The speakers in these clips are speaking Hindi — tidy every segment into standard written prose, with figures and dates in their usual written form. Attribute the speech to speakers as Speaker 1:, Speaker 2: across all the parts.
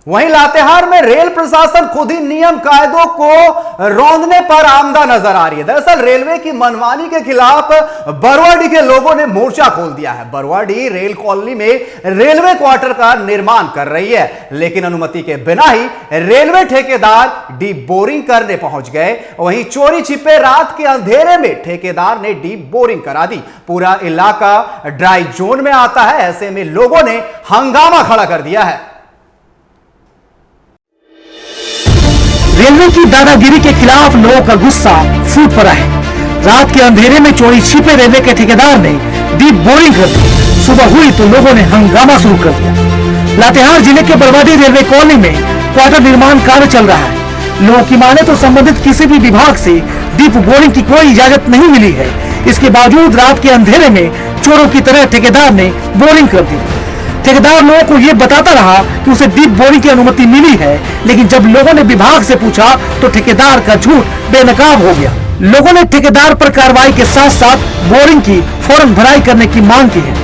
Speaker 1: वहीं लातेहार में रेल प्रशासन खुद ही नियम कायदों को रौंदने पर आमदा नजर आ रही है। दरअसल रेलवे की मनमानी के खिलाफ बरवाडीह के लोगों ने मोर्चा खोल दिया है। बरवाडीह रेल कॉलोनी में रेलवे क्वार्टर का निर्माण कर रही है, लेकिन अनुमति के बिना ही रेलवे ठेकेदार डीप बोरिंग करने पहुंच गए। वहीं चोरी छिपे रात के अंधेरे में ठेकेदार ने डीप बोरिंग करा दी। पूरा इलाका ड्राई जोन में आता है, ऐसे में लोगों ने हंगामा खड़ा कर दिया है।
Speaker 2: रेलवे की दादागिरी के खिलाफ लोगों का गुस्सा फूट पड़ा है। रात के अंधेरे में चोरी छिपे रेलवे के ठेकेदार ने डीप बोरिंग कर दी। सुबह हुई तो लोगों ने हंगामा शुरू कर दिया। लातेहार जिले के बरवाडीह रेलवे कॉलोनी में क्वार्टर निर्माण कार्य चल रहा है। लोगों की माने तो संबंधित किसी भी विभाग से डीप बोरिंग की कोई इजाजत नहीं मिली है। इसके बावजूद रात के अंधेरे में चोरों की तरह ठेकेदार ने बोरिंग कर दी। ठेकेदार लोगों को ये बताता रहा कि उसे डीप बोरिंग की अनुमति मिली है, लेकिन जब लोगों ने विभाग से पूछा तो ठेकेदार का झूठ बेनकाब हो गया। लोगों ने ठेकेदार पर कार्रवाई के साथ साथ बोरिंग की फौरन भराई करने की मांग की है।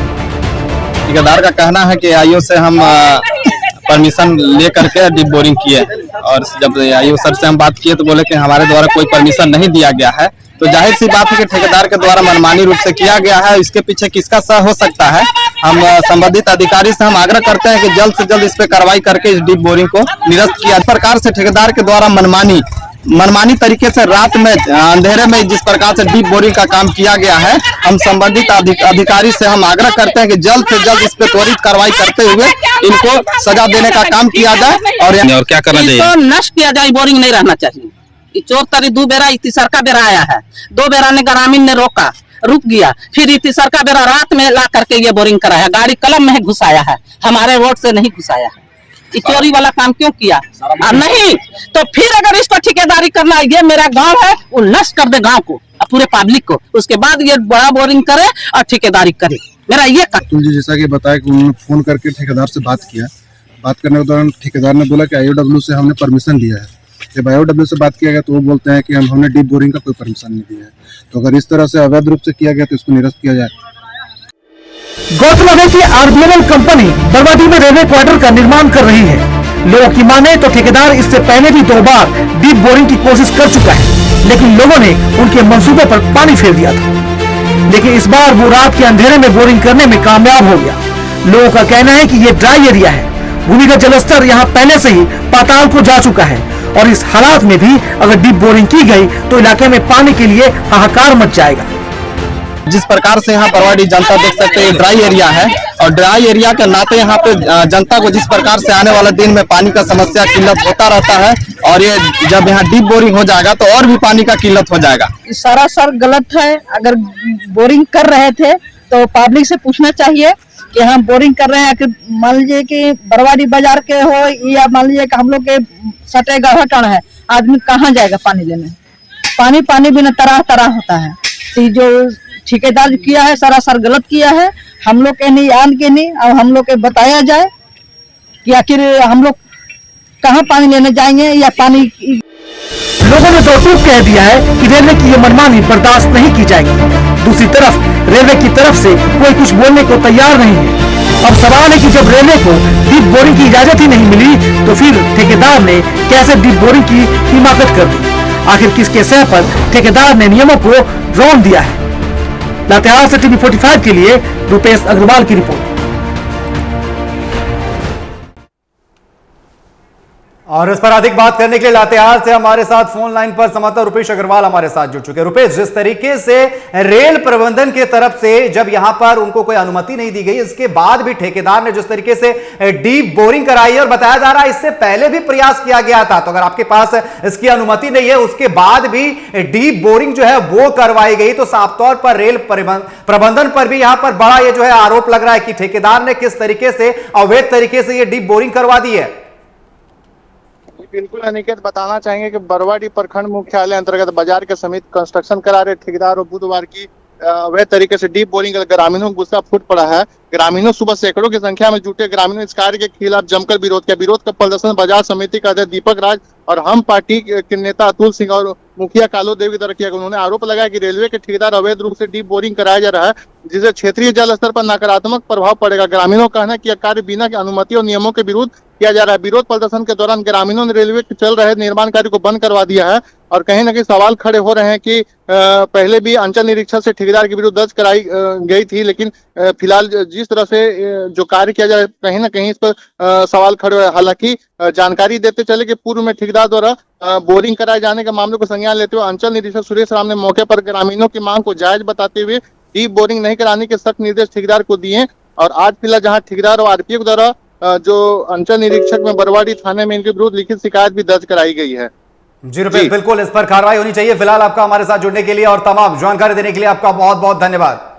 Speaker 3: ठेकेदार का कहना है कि आईओ से हम परमिशन ले करके डीप बोरिंग किए, और जब आईओ सर से हम बात किए तो बोले कि हमारे द्वारा कोई परमिशन नहीं दिया गया है। तो जाहिर सी बात है कि ठेकेदार के द्वारा मनमानी रूप से किया गया है। इसके पीछे किसका सह हो सकता है? हम संबंधित अधिकारी से हम आग्रह करते हैं कि जल्द से जल्द इस पे कार्रवाई करके इस डीप बोरिंग को निरस्त किया। इस प्रकार से ठेकेदार के द्वारा मनमानी तरीके से रात में अंधेरे में जिस प्रकार से डीप बोरिंग का काम किया गया है, हम संबंधित अधिकारी से हम आग्रह करते हैं कि जल्द से जल्द इस पे त्वरित कार्रवाई करते हुए इनको सजा देने का काम किया जाए। और क्या करना चाहिए?
Speaker 4: तो नष्ट किया जाए, बोरिंग नहीं रहना चाहिए। चोर तरी 2 बेरा तीसर का बेरा आया है। 2 बेरा ने ग्रामीण ने रुक गया, फिर तीसर का बेरा रात में ला करके ये बोरिंग कराया। गाड़ी कलम में घुसाया है, हमारे रोड से नहीं घुसाया है। चोरी वाला काम क्यों किया? नहीं तो फिर अगर इसको ठेकेदारी करना है, ये मेरा गांव है, वो नष्ट कर दे गांव को, पूरे पब्लिक को, उसके बाद ये बड़ा बोरिंग करे और ठेकेदारी करे। मेरा ये
Speaker 5: जैसा कि बताया कि उन्होंने फोन करके ठेकेदार से बात किया। बात करने के दौरान ठेकेदार ने बोला कि आईओडब्ल्यू से हमने परमिशन लिया है। जब आईओडब्ल्यू से बात किया गया तो वो बोलते हैं कि हमने डीप बोरिंग का कोई परमिशन नहीं दिया है। तो अगर इस तरह से अवैध रूप से किया गया तो इसको निरस्त किया जाए।
Speaker 2: गौरतलब है कि आरबीएल कंपनी बरवाडीह में रेलवे क्वार्टर का निर्माण कर रही है। लोगों की माने तो ठेकेदार इससे पहले भी 2 बार डीप बोरिंग की कोशिश कर चुका है, लेकिन लोगों ने उनके मंसूबे पर पानी फेर दिया था। लेकिन इस बार वो रात के अंधेरे में बोरिंग करने में कामयाब हो गया। लोगों का कहना है कि ये ड्राई एरिया है, भूमिगत जलस्तर यहाँ पहले से ही पाताल को जा चुका है, और इस हालात में भी अगर डीप बोरिंग की गई तो इलाके में पानी के लिए हाहाकार मच जाएगा।
Speaker 3: जिस प्रकार से यहाँ बरवाडीह जनता देख सकते हैं, ड्राई एरिया है, और ड्राई एरिया के नाते यहाँ पे जनता को जिस प्रकार से आने वाले दिन में पानी का समस्या किल्लत होता रहता है, और ये जब यहाँ डीप बोरिंग हो जाएगा तो और भी पानी का किल्लत हो जाएगा।
Speaker 4: सरासर गलत है। अगर बोरिंग कर रहे थे तो पब्लिक से पूछना चाहिए कि हम बोरिंग कर रहे हैं कि मान लीजिए कि बरवाडीह बाजार के हो, या मान लीजिए कि हम लोग के सटे गढ़टन है, आदमी कहाँ जाएगा पानी लेने? पानी बिना तरह होता है। तो जो ठेकेदार किया है सरासर गलत किया है। हम लोग के नहीं आन के नहीं, अब हम लोग के बताया जाए कि आखिर हम लोग कहाँ पानी लेने जाएंगे, या पानी।
Speaker 2: लोगों ने तो टूक कह दिया है कि रेलवे की ये मनमानी बर्दाश्त नहीं की जाएगी। दूसरी तरफ रेलवे की तरफ से कोई कुछ बोलने को तैयार नहीं है। अब सवाल है कि जब रेलवे को डीप बोरिंग की इजाजत ही नहीं मिली तो फिर ठेकेदार ने कैसे डीप बोरिंग की हिमाकत कर दी? आखिर किसके सह पर ठेकेदार ने नियमों को रौंद दिया है? लातेहार से टीवी 45 के लिए रुपेश अग्रवाल की रिपोर्ट।
Speaker 1: और इस पर अधिक बात करने के लिए लातेहार से हमारे साथ फोन लाइन पर संवाददाता रुपेश अग्रवाल हमारे साथ जुड़ चुके हैं। रुपेश, जिस तरीके से रेल प्रबंधन के तरफ से जब यहां पर उनको कोई अनुमति नहीं दी गई, इसके बाद भी ठेकेदार ने जिस तरीके से डीप बोरिंग कराई है, और बताया जा रहा है इससे पहले भी प्रयास किया गया था, तो अगर आपके पास इसकी अनुमति नहीं है, उसके बाद भी डीप बोरिंग जो है वो करवाई गई, तो साफ तौर पर रेल प्रबंधन पर भी यहां पर बड़ा ये जो है आरोप लग रहा है कि ठेकेदार ने किस तरीके से अवैध तरीके से ये डीप बोरिंग करवा दी है।
Speaker 6: बिल्कुल अनिकेत, बताना चाहेंगे कि बरवाडीह प्रखंड मुख्यालय अंतर्गत बाजार के समीप कंस्ट्रक्शन करा रहे ठेकेदार और बुधवार की अवैध तरीके से डीप बोरिंग, ग्रामीणों को गुस्सा फूट पड़ा है। ग्रामीणों सुबह सैकड़ों की संख्या में जुटे ग्रामीणों इस कार्य के खिलाफ जमकर विरोध किया। विरोध का प्रदर्शन बाजार समिति का अध्यक्ष दीपक राज और हम पार्टी के नेता अतुल सिंह और मुखिया कालो देव की तरफ किया। उन्होंने आरोप लगाया कि रेलवे के ठेकेदार अवैध रूप से डीप बोरिंग कराया जा रहा है, जिससे क्षेत्रीय जल स्तर पर नकारात्मक प्रभाव पड़ेगा। ग्रामीणों का कहना है कि यह कार्य बिना अनुमति और नियमों के विरुद्ध किया जा रहा है। विरोध प्रदर्शन के दौरान ग्रामीणों ने रेलवे के चल रहे निर्माण कार्य को बंद करवा दिया है और कहीं ना कहीं सवाल खड़े हो रहे हैं कि पहले भी अंचल निरीक्षक से ठेकेदार के विरुद्ध दर्ज कराई गई थी, लेकिन फिलहाल जिस तरह से जो कार्य किया जा रहा है कहीं ना कहीं इस पर सवाल खड़े हुए। हालांकि जानकारी देते चले कि पूर्व में ठेकेदार द्वारा बोरिंग कराए जाने के मामले को संज्ञान लेते हुए अंचल निरीक्षक सुरेश राम ने मौके पर ग्रामीणों की मांग को जायज बताते हुए डीप बोरिंग नहीं कराने के सख्त निर्देश ठेकेदार को दिए। और आज फिलहाल जहां ठेकेदार और आरपीएफ द्वारा जो अंचल निरीक्षक में बरवाडी थाने में इनके विरुद्ध लिखित शिकायत भी दर्ज कराई गई है।
Speaker 1: जी रुपेश, बिल्कुल इस पर कार्रवाई होनी चाहिए। फिलहाल आपका हमारे साथ जुड़ने के लिए और तमाम जानकारी देने के लिए आपका बहुत बहुत धन्यवाद।